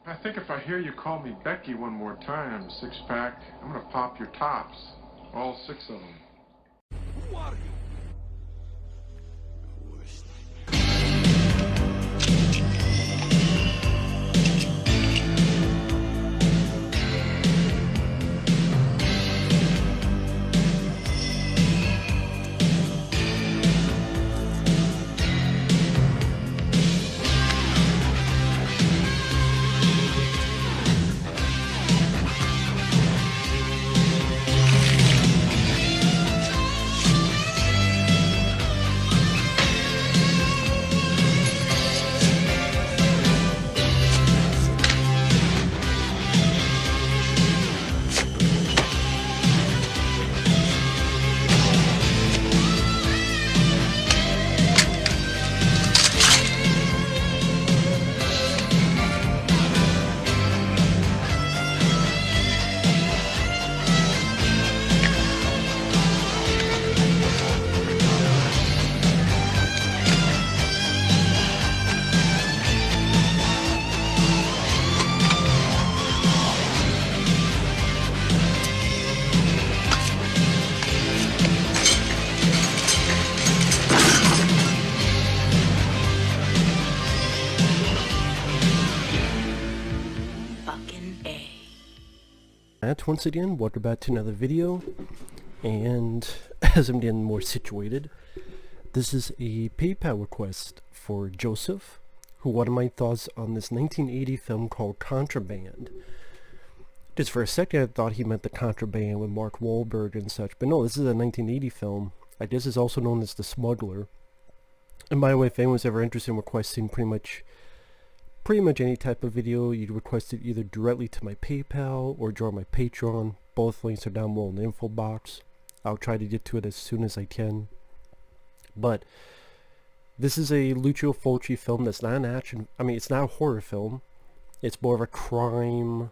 I think if I hear you call me Becky one more time, six-pack, I'm gonna pop your tops. All six of them. Who are you? Once again, welcome back to another video, and as I'm getting more situated, this is a PayPal request for Joseph, who wanted my thoughts on this 1980 film called Contraband. Just for a second I thought he meant the Contraband with Mark Wahlberg and such, but no, this is a 1980 film. I guess it's also known as The Smuggler. And by the way, if anyone's ever interested in requesting pretty much any type of video, you'd request it either directly to my PayPal or join my Patreon. Both links are down below in the info box. I'll try to get to it as soon as I can. But this is a Lucio Fulci film that's not an action, it's not a horror film. It's more of a crime,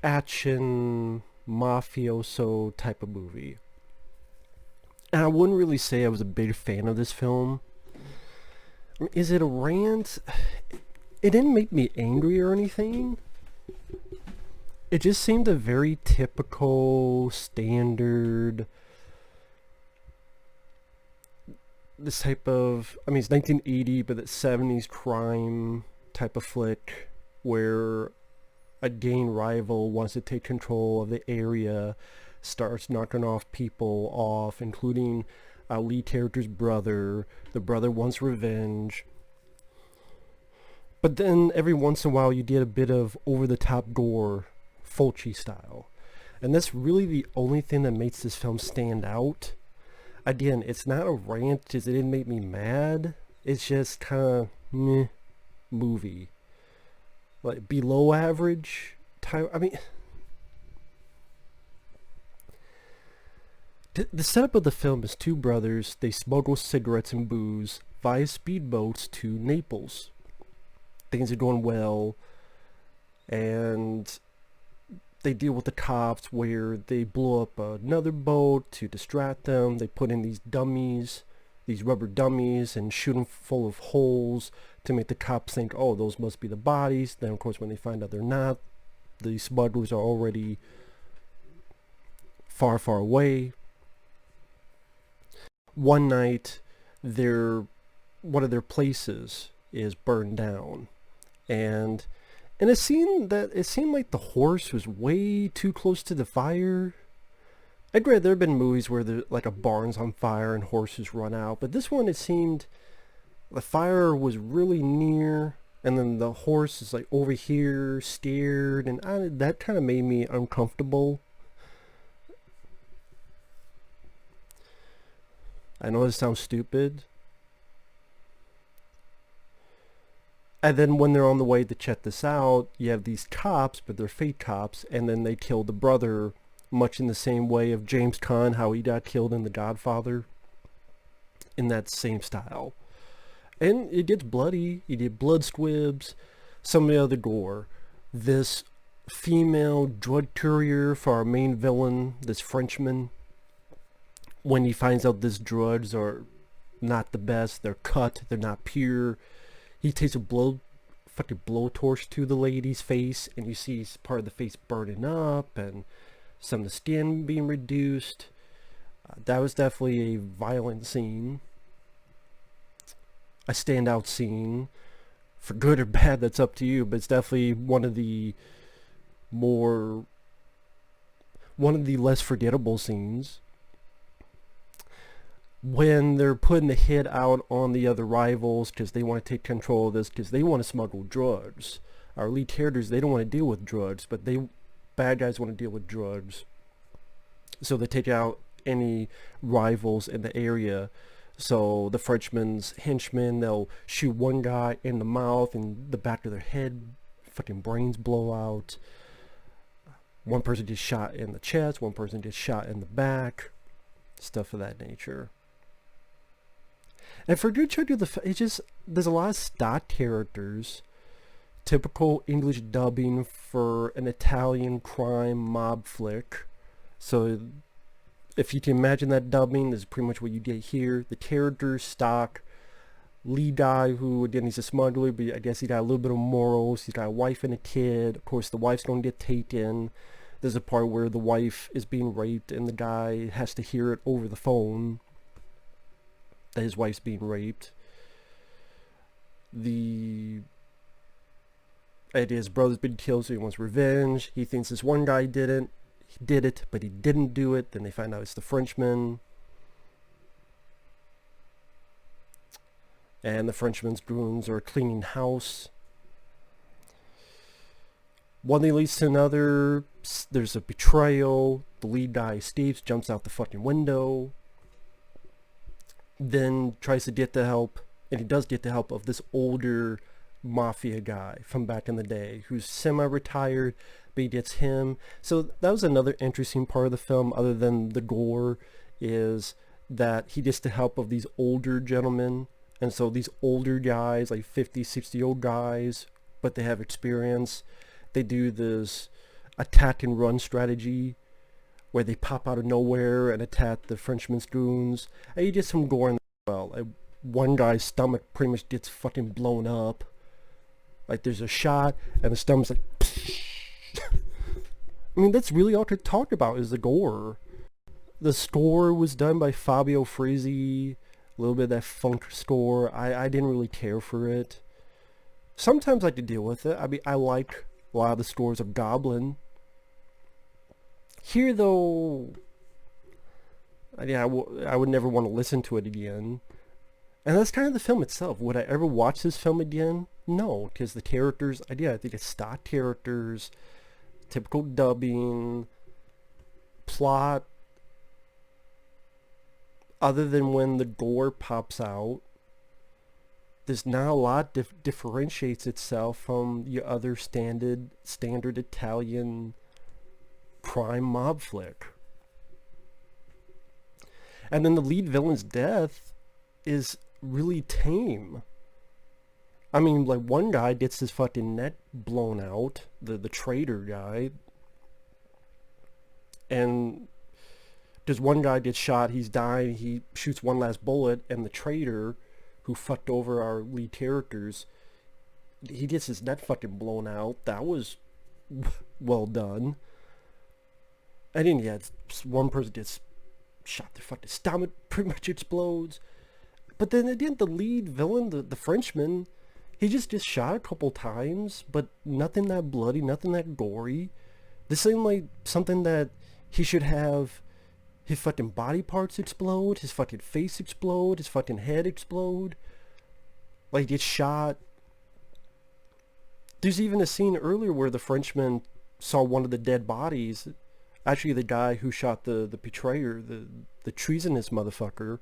action, mafioso type of movie. And I wouldn't really say I was a big fan of this film. Is it a rant? It didn't make me angry or anything. It just seemed a very typical, standard, this type of, it's 1980, but it's 70s crime type of flick, where a gang rival wants to take control of the area, starts knocking off people off, including our lead character's brother. The brother wants revenge, but then every once in a while you get a bit of over-the-top gore, Fulci style, and that's really the only thing that makes this film stand out. Again, it's not a rant because it didn't make me mad. It's just kind of meh movie, like below average type. The setup of the film is two brothers. They smuggle cigarettes and booze via speedboats to Naples. Things are going well, and they deal with the cops where they blow up another boat to distract them. They put in these dummies, these rubber dummies, and shoot them full of holes to make the cops think, oh, those must be the bodies. Then, of course, when they find out they're not, the smugglers are already far, far away. One night, one of their places is burned down, and it seemed like the horse was way too close to the fire. I'd read there have been movies where like a barn's on fire and horses run out, but this one, it seemed the fire was really near, and then the horse is like over here, scared, and that kind of made me uncomfortable. I know this sounds stupid. And then when they're on the way to check this out, you have these cops, but they're fake cops, and then they kill the brother, much in the same way of James Caan, how he got killed in The Godfather, in that same style. And it gets bloody. You get blood squibs, some of the other gore. This female drug courier for our main villain, this Frenchman, when he finds out these drugs are not the best, they're cut, they're not pure, he takes a blow fucking blowtorch to the lady's face, and you see part of the face burning up and some of the skin being reduced. That was definitely a violent scene, a standout scene. For good or bad, that's up to you, but it's definitely one of the less forgettable scenes. When they're putting the hit out on the other rivals because they want to take control of this, because they want to smuggle drugs. Our lead characters, they don't want to deal with drugs, but bad guys want to deal with drugs. So they take out any rivals in the area. So the Frenchman's henchmen, they'll shoot one guy in the mouth and the back of their head, fucking brains blow out. One person gets shot in the chest, one person gets shot in the back, stuff of that nature. And for a good chunk of there's a lot of stock characters, typical English dubbing for an Italian crime mob flick. So if you can imagine that dubbing, this is pretty much what you get here. The characters, stock, lead guy who, again, he's a smuggler, but I guess he got a little bit of morals. He's got a wife and a kid. Of course, the wife's going to get taken. There's a part where the wife is being raped and the guy has to hear it over the phone that his wife's being raped. His brother's been killed, so he wants revenge. He thinks this one guy did it, but he didn't do it. Then they find out it's the Frenchman. And the Frenchman's goons are cleaning house. One thing leads to another. There's a betrayal. The lead guy escapes, jumps out the fucking window. Then tries to get the help, and he does get the help of this older mafia guy from back in the day who's semi-retired, but he gets him. So that was another interesting part of the film, other than the gore, is that he gets the help of these older gentlemen. And so these older guys, like 50, 60-year-old guys, but they have experience. They do this attack and run strategy where they pop out of nowhere and attack the Frenchman's goons. And you get some gore in there as well. Like, one guy's stomach pretty much gets fucking blown up. Like, there's a shot and the stomach's like... I mean, that's really all to talk about is the gore. The score was done by Fabio Testi. A little bit of that funk score. I didn't really care for it. Sometimes I could deal with it. I mean, I like a lot of the scores of Goblin. Here, though, I would never want to listen to it again. And that's kind of the film itself. Would I ever watch this film again? No, because the characters, I think it's stock characters, typical dubbing, plot. Other than when the gore pops out, there's not a lot differentiates itself from your other standard Italian crime mob flick. And then the lead villain's death is really tame. I mean, like, one guy gets his fucking neck blown out, the traitor guy, and there's one guy gets shot, he's dying, he shoots one last bullet, and the traitor who fucked over our lead characters, he gets his neck fucking blown out. That was well done. And then, yeah, one person gets shot, their fucking stomach pretty much explodes. But then at the end, the lead villain, the Frenchman, he just gets shot a couple times, but nothing that bloody, nothing that gory. This seemed like something that he should have his fucking body parts explode, his fucking face explode, his fucking head explode. Like, he gets shot. There's even a scene earlier where the Frenchman saw one of the dead bodies. Actually, the guy who shot the betrayer, the treasonous motherfucker.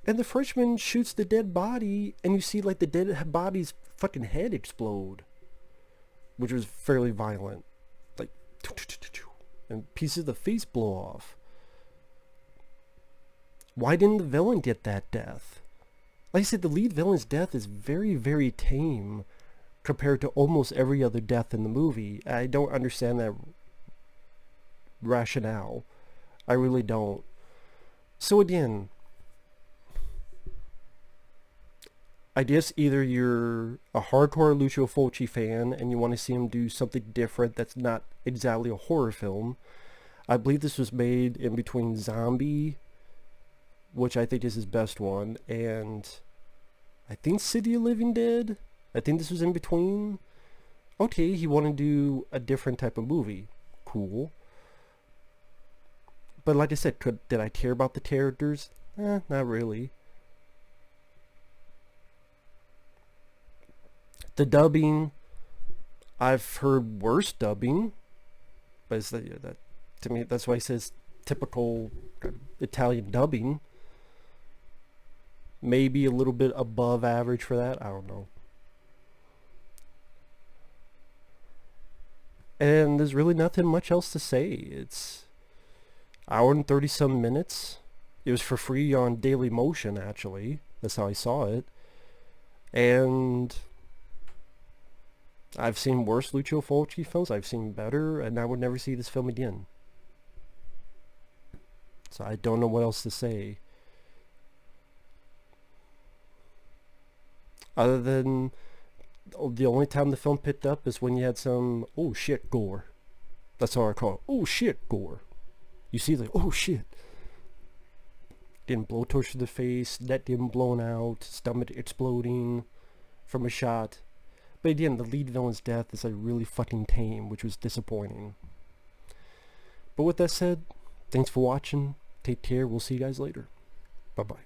And the Frenchman shoots the dead body, and you see, like, the dead body's fucking head explode. Which was fairly violent. Like, and pieces of the face blow off. Why didn't the villain get that death? Like I said, the lead villain's death is very, very tame compared to almost every other death in the movie. I don't understand that rationale. I really don't. So again, I guess either you're a hardcore Lucio Fulci fan and you want to see him do something different that's not exactly a horror film. I believe this was made in between Zombie, which I think is his best one, and I think City of Living Dead. I think this was in between. Okay, he wanted to do a different type of movie. Cool. But like I said, did I care about the characters? Not really. The dubbing, I've heard worse dubbing, but it's that to me, that's why it says typical Italian dubbing. Maybe a little bit above average for that. I don't know. And there's really nothing much else to say. It's hour and 30 some minutes. It was for free on Daily Motion, actually. That's how I saw it. And I've seen worse Lucio Fulci films. I've seen better, and I would never see this film again. So I don't know what else to say. Other than the only time the film picked up is when you had some oh shit gore. That's all I call it. Oh shit gore. You see like oh shit. Getting blowtorch to the face, neck getting blown out, stomach exploding from a shot. But again, the lead villain's death is like really fucking tame, which was disappointing. But with that said, thanks for watching. Take care. We'll see you guys later. Bye bye.